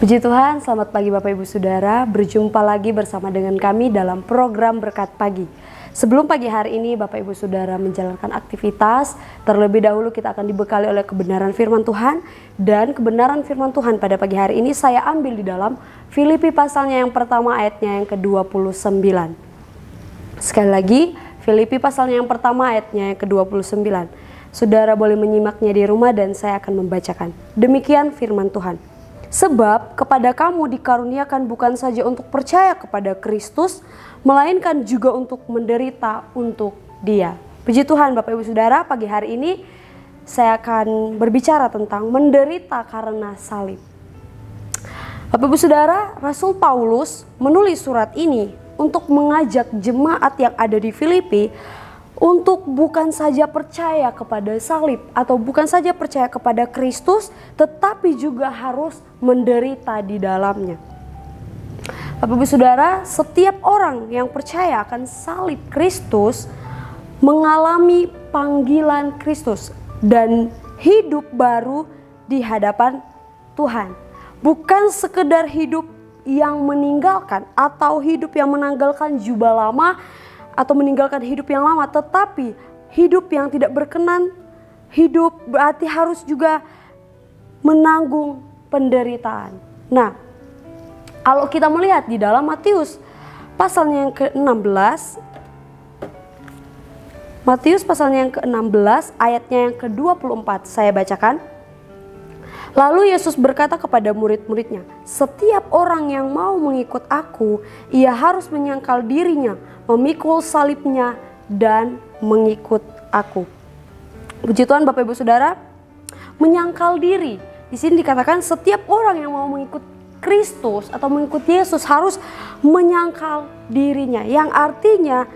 Puji Tuhan, selamat pagi Bapak Ibu Saudara. Berjumpa lagi bersama dengan kami dalam program Berkat Pagi. Sebelum pagi hari ini Bapak Ibu Saudara menjalankan aktivitas, terlebih dahulu kita akan dibekali oleh kebenaran firman Tuhan. Dan kebenaran firman Tuhan pada pagi hari ini saya ambil di dalam Filipi pasalnya yang pertama ayatnya yang ke-29. Sekali lagi, Filipi pasalnya yang pertama ayatnya yang ke-29. Saudara boleh menyimaknya di rumah dan saya akan membacakan. Demikian firman Tuhan. Sebab kepada kamu dikaruniakan bukan saja untuk percaya kepada Kristus, melainkan juga untuk menderita untuk Dia. Puji Tuhan Bapak Ibu Saudara, pagi hari ini saya akan berbicara tentang menderita karena salib. Bapak Ibu Saudara, Rasul Paulus menulis surat ini untuk mengajak jemaat yang ada di Filipi untuk bukan saja percaya kepada salib atau bukan saja percaya kepada Kristus, tetapi juga harus menderita di dalamnya. Bapak Ibu Saudara, setiap orang yang percaya akan salib Kristus mengalami panggilan Kristus dan hidup baru di hadapan Tuhan. Bukan sekedar hidup yang meninggalkan atau hidup yang menanggalkan jubah lama atau meninggalkan hidup yang lama, tetapi hidup yang tidak berkenan. Hidup berarti harus juga menanggung penderitaan. Nah, kalau kita melihat di dalam Matius pasalnya yang ke-16, Matius pasalnya yang ke-16 ayatnya yang ke-24, saya bacakan. Lalu Yesus berkata kepada murid-muridnya, setiap orang yang mau mengikut aku, ia harus menyangkal dirinya, memikul salibnya, dan mengikut aku. Puji Tuhan Bapak Ibu Saudara, menyangkal diri. Di sini dikatakan setiap orang yang mau mengikut Kristus atau mengikut Yesus harus menyangkal dirinya. Yang artinya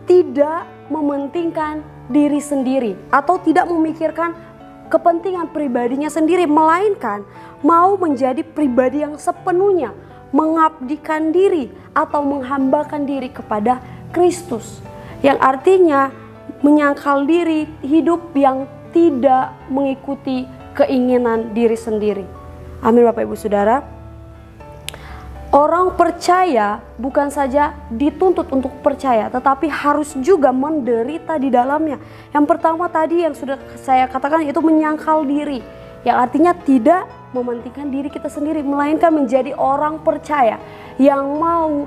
tidak mementingkan diri sendiri atau tidak memikirkan kepentingan pribadinya sendiri, melainkan mau menjadi pribadi yang sepenuhnya mengabdikan diri atau menghambakan diri kepada Kristus. Yang artinya menyangkal diri, hidup yang tidak mengikuti keinginan diri sendiri. Amin Bapak Ibu Saudara. Orang percaya bukan saja dituntut untuk percaya, tetapi harus juga menderita di dalamnya. Yang pertama tadi yang sudah saya katakan itu menyangkal diri, yang artinya tidak mementingkan diri kita sendiri, melainkan menjadi orang percaya yang mau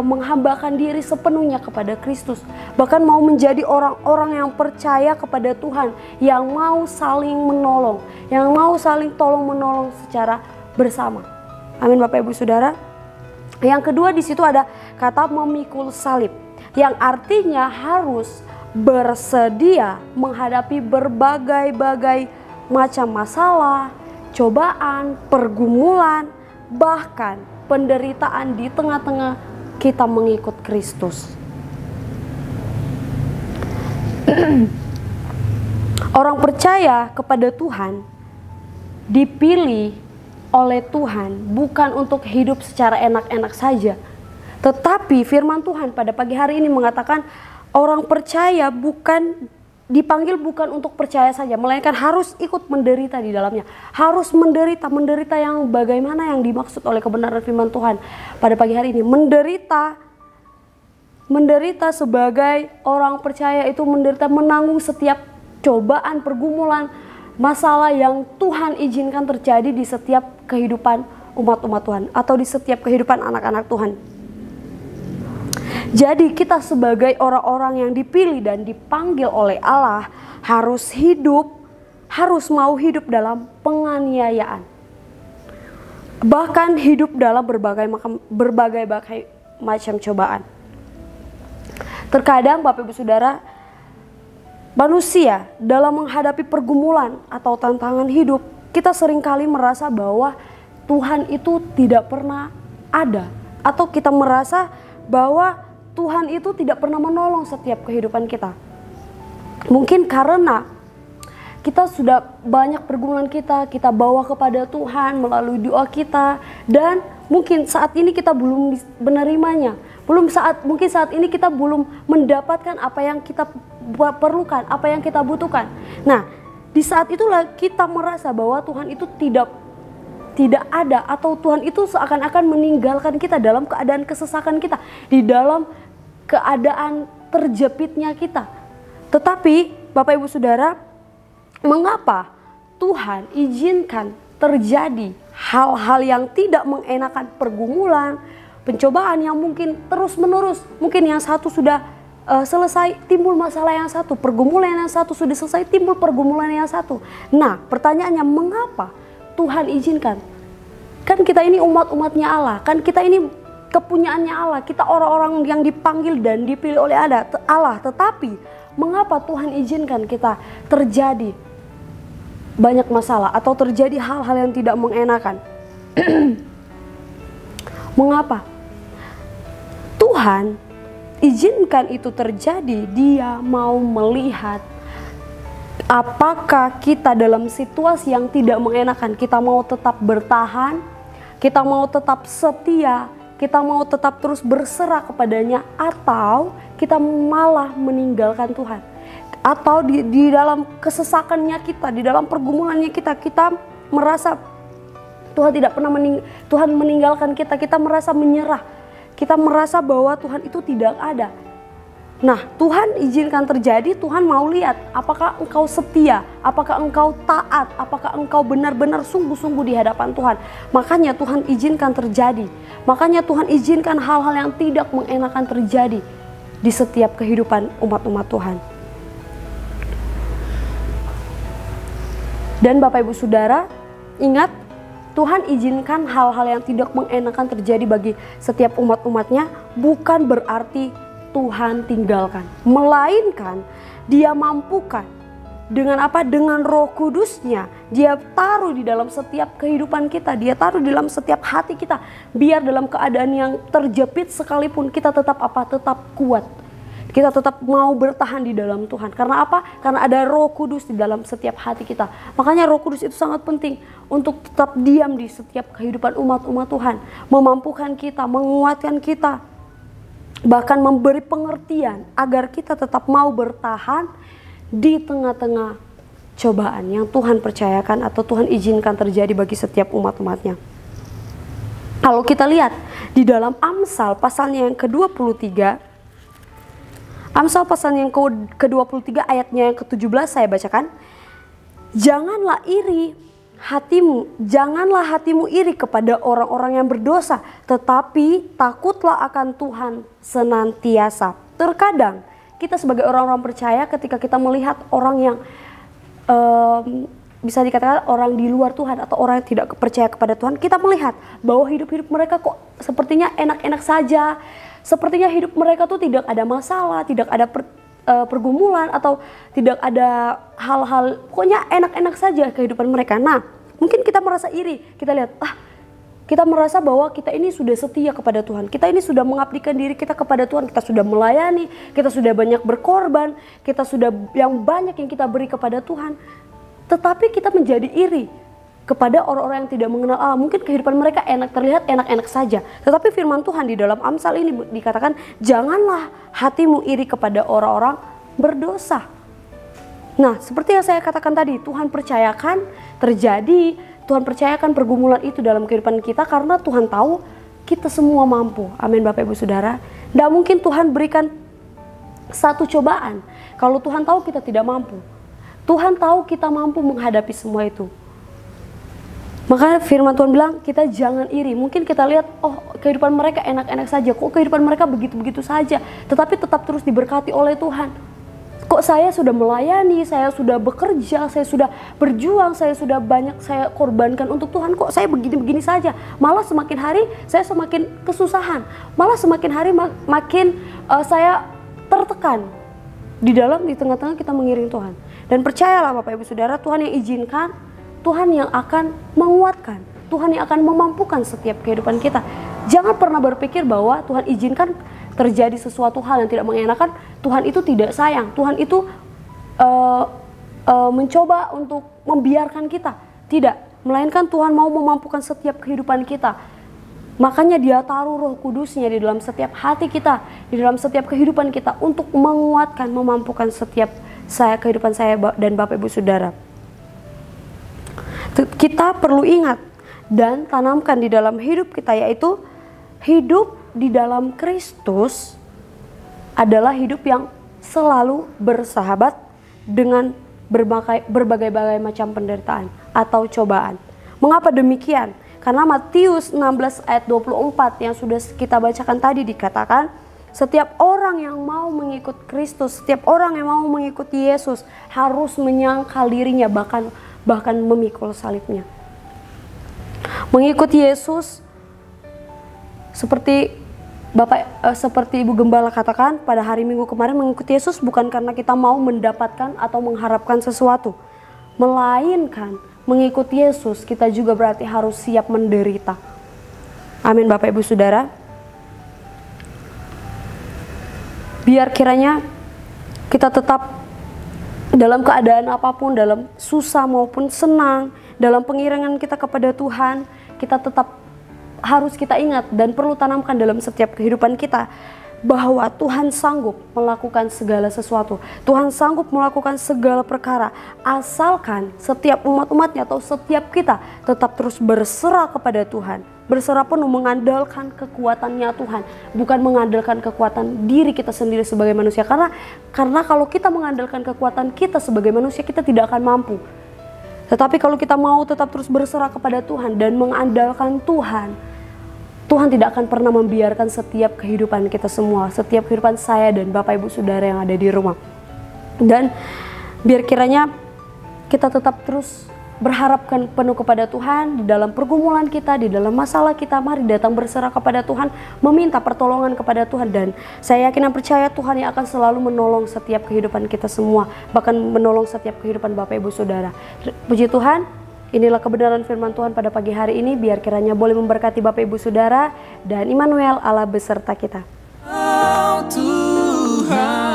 menghambakan diri sepenuhnya kepada Kristus. Bahkan mau menjadi orang-orang yang percaya kepada Tuhan, yang mau saling menolong, yang mau saling tolong-menolong secara bersama. Amin Bapak Ibu Saudara. Yang kedua di situ ada kata memikul salib, yang artinya harus bersedia menghadapi berbagai macam masalah, cobaan, pergumulan, bahkan penderitaan di tengah-tengah kita mengikut Kristus. Orang percaya kepada Tuhan dipilih oleh Tuhan bukan untuk hidup secara enak-enak saja, tetapi firman Tuhan pada pagi hari ini mengatakan orang percaya dipanggil bukan untuk percaya saja, melainkan harus ikut menderita di dalamnya. Harus menderita yang bagaimana yang dimaksud oleh kebenaran firman Tuhan pada pagi hari ini. Menderita sebagai orang percaya itu menderita, menanggung setiap cobaan, pergumulan, masalah yang Tuhan izinkan terjadi di setiap kehidupan umat-umat Tuhan atau di setiap kehidupan anak-anak Tuhan. Jadi kita sebagai orang-orang yang dipilih dan dipanggil oleh Allah harus mau hidup dalam penganiayaan. Bahkan hidup dalam berbagai macam cobaan. Terkadang Bapak Ibu Saudara, manusia dalam menghadapi pergumulan atau tantangan hidup, kita seringkali merasa bahwa Tuhan itu tidak pernah ada, atau kita merasa bahwa Tuhan itu tidak pernah menolong setiap kehidupan kita. Mungkin karena kita sudah banyak pergumulan kita bawa kepada Tuhan melalui doa kita, dan mungkin saat ini kita belum menerimanya. Mungkin saat ini kita belum mendapatkan apa yang kita perlukan, apa yang kita butuhkan. Nah, di saat itulah kita merasa bahwa Tuhan itu tidak tidak ada, atau Tuhan itu seakan-akan meninggalkan kita dalam keadaan kesesakan kita, di dalam keadaan terjepitnya kita. Tetapi Bapak Ibu Saudara, mengapa Tuhan izinkan terjadi hal-hal yang tidak mengenakan, pergumulan, pencobaan yang mungkin terus menerus. Mungkin yang satu sudah selesai, timbul masalah yang satu, pergumulan yang satu sudah selesai, timbul pergumulan yang satu. Nah, pertanyaannya, mengapa Tuhan izinkan? Kan kita ini umat-umatnya Allah, kan kita ini kepunyaannya Allah, kita orang-orang yang dipanggil dan dipilih oleh Allah. Tetapi mengapa Tuhan izinkan kita terjadi banyak masalah atau terjadi hal-hal yang tidak mengenakan? Mengapa Tuhan izinkan itu terjadi? Dia mau melihat apakah kita dalam situasi yang tidak mengenakan, kita mau tetap bertahan, kita mau tetap setia, kita mau tetap terus berserah kepadanya, atau kita malah meninggalkan Tuhan. Atau di dalam kesesakannya kita, di dalam pergumulannya kita merasa Tuhan tidak pernah Tuhan meninggalkan kita, kita merasa menyerah, kita merasa bahwa Tuhan itu tidak ada. Nah, Tuhan izinkan terjadi, Tuhan mau lihat apakah engkau setia, apakah engkau taat, apakah engkau benar-benar sungguh-sungguh di hadapan Tuhan. Makanya Tuhan izinkan terjadi, makanya Tuhan izinkan hal-hal yang tidak mengenakan terjadi di setiap kehidupan umat-umat Tuhan. Dan Bapak Ibu Saudara, ingat, Tuhan izinkan hal-hal yang tidak mengenakan terjadi bagi setiap umat-umatnya, bukan berarti Tuhan tinggalkan, melainkan Dia mampukan. Dengan apa? Dengan Roh Kudus-Nya. Dia taruh di dalam setiap kehidupan kita, Dia taruh di dalam setiap hati kita, biar dalam keadaan yang terjepit sekalipun kita tetap Tetap kuat. Kita tetap mau bertahan di dalam Tuhan. Karena apa? Karena ada Roh Kudus di dalam setiap hati kita. Makanya Roh Kudus itu sangat penting untuk tetap diam di setiap kehidupan umat-umat Tuhan, memampukan kita, menguatkan kita, bahkan memberi pengertian agar kita tetap mau bertahan di tengah-tengah cobaan yang Tuhan percayakan atau Tuhan izinkan terjadi bagi setiap umat-umatnya. Kalau kita lihat di dalam Amsal pasalnya yang ke-23, Amsal pasal yang ke-23 ayatnya yang ke-17 saya bacakan. Janganlah hatimu iri kepada orang-orang yang berdosa, tetapi takutlah akan Tuhan senantiasa. Terkadang kita sebagai orang-orang percaya, ketika kita melihat orang yang bisa dikatakan orang di luar Tuhan atau orang yang tidak percaya kepada Tuhan, kita melihat bahwa hidup-hidup mereka kok sepertinya enak-enak saja. Sepertinya hidup mereka tuh tidak ada masalah, tidak ada pergumulan, atau tidak ada hal-hal, pokoknya enak-enak saja kehidupan mereka. Nah, mungkin kita merasa iri, kita lihat, kita merasa bahwa kita ini sudah setia kepada Tuhan, kita ini sudah mengabdikan diri kita kepada Tuhan, kita sudah melayani, kita sudah banyak berkorban, kita sudah yang banyak yang kita beri kepada Tuhan. Tetapi kita menjadi iri kepada orang-orang yang tidak mengenal Allah. Mungkin kehidupan mereka terlihat enak-enak saja. Tetapi firman Tuhan di dalam Amsal ini dikatakan, janganlah hatimu iri kepada orang-orang berdosa. Nah, seperti yang saya katakan tadi, Tuhan percayakan terjadi, Tuhan percayakan pergumulan itu dalam kehidupan kita karena Tuhan tahu kita semua mampu. Amin Bapak Ibu Saudara. Tidak mungkin Tuhan berikan satu cobaan kalau Tuhan tahu kita tidak mampu. Tuhan tahu kita mampu menghadapi semua itu. Makanya firman Tuhan bilang, kita jangan iri. Mungkin kita lihat, kehidupan mereka enak-enak saja, kok kehidupan mereka begitu-begitu saja, tetapi tetap terus diberkati oleh Tuhan. Kok saya sudah melayani, saya sudah bekerja, saya sudah berjuang, saya sudah banyak saya korbankan untuk Tuhan, kok saya begini-begini saja. Malah semakin hari saya semakin kesusahan, malah semakin hari makin saya tertekan. Di tengah-tengah kita mengiring Tuhan. Dan percayalah Bapak Ibu Saudara, Tuhan yang izinkan, Tuhan yang akan menguatkan, Tuhan yang akan memampukan setiap kehidupan kita. Jangan pernah berpikir bahwa Tuhan izinkan terjadi sesuatu hal yang tidak mengenakan, Tuhan itu tidak sayang, Tuhan itu mencoba untuk membiarkan kita. Tidak, melainkan Tuhan mau memampukan setiap kehidupan kita. Makanya Dia taruh Roh Kudus-Nya di dalam setiap hati kita, di dalam setiap kehidupan kita untuk menguatkan, memampukan setiap kehidupan saya dan Bapak Ibu Saudara. Kita perlu ingat, dan tanamkan di dalam hidup kita, yaitu hidup di dalam Kristus adalah hidup yang selalu bersahabat dengan berbagai macam penderitaan atau cobaan. Mengapa demikian? Karena Matius 16 ayat 24 yang sudah kita bacakan tadi dikatakan, setiap orang yang mau mengikut Kristus, setiap orang yang mau mengikuti Yesus harus menyangkal dirinya, bahkan memikul salibnya. Mengikuti Yesus seperti seperti Ibu Gembala katakan pada hari Minggu kemarin, mengikuti Yesus bukan karena kita mau mendapatkan atau mengharapkan sesuatu, melainkan mengikuti Yesus kita juga berarti harus siap menderita. Amin Bapak Ibu Saudara. Biar kiranya kita tetap dalam keadaan apapun, dalam susah maupun senang, dalam pengiringan kita kepada Tuhan, kita tetap harus kita ingat dan perlu tanamkan dalam setiap kehidupan kita bahwa Tuhan sanggup melakukan segala sesuatu. Tuhan sanggup melakukan segala perkara, asalkan setiap umat-umatnya atau setiap kita tetap terus berserah kepada Tuhan, berserah penuh mengandalkan kekuatannya Tuhan, bukan mengandalkan kekuatan diri kita sendiri sebagai manusia. Karena kalau kita mengandalkan kekuatan kita sebagai manusia, kita tidak akan mampu. Tetapi kalau kita mau tetap terus berserah kepada Tuhan dan mengandalkan Tuhan, Tuhan tidak akan pernah membiarkan setiap kehidupan kita semua, setiap kehidupan saya dan Bapak Ibu Saudara yang ada di rumah. Dan biar kiranya kita tetap terus berharapkan penuh kepada Tuhan di dalam pergumulan kita, di dalam masalah kita. Mari datang berserah kepada Tuhan, meminta pertolongan kepada Tuhan. Dan saya yakin dan percaya Tuhan yang akan selalu menolong setiap kehidupan kita semua, bahkan menolong setiap kehidupan Bapak Ibu Saudara. Puji Tuhan. Inilah kebenaran firman Tuhan pada pagi hari ini, biar kiranya boleh memberkati Bapak Ibu Saudara dan Immanuel Allah beserta kita. Oh, Tuhan.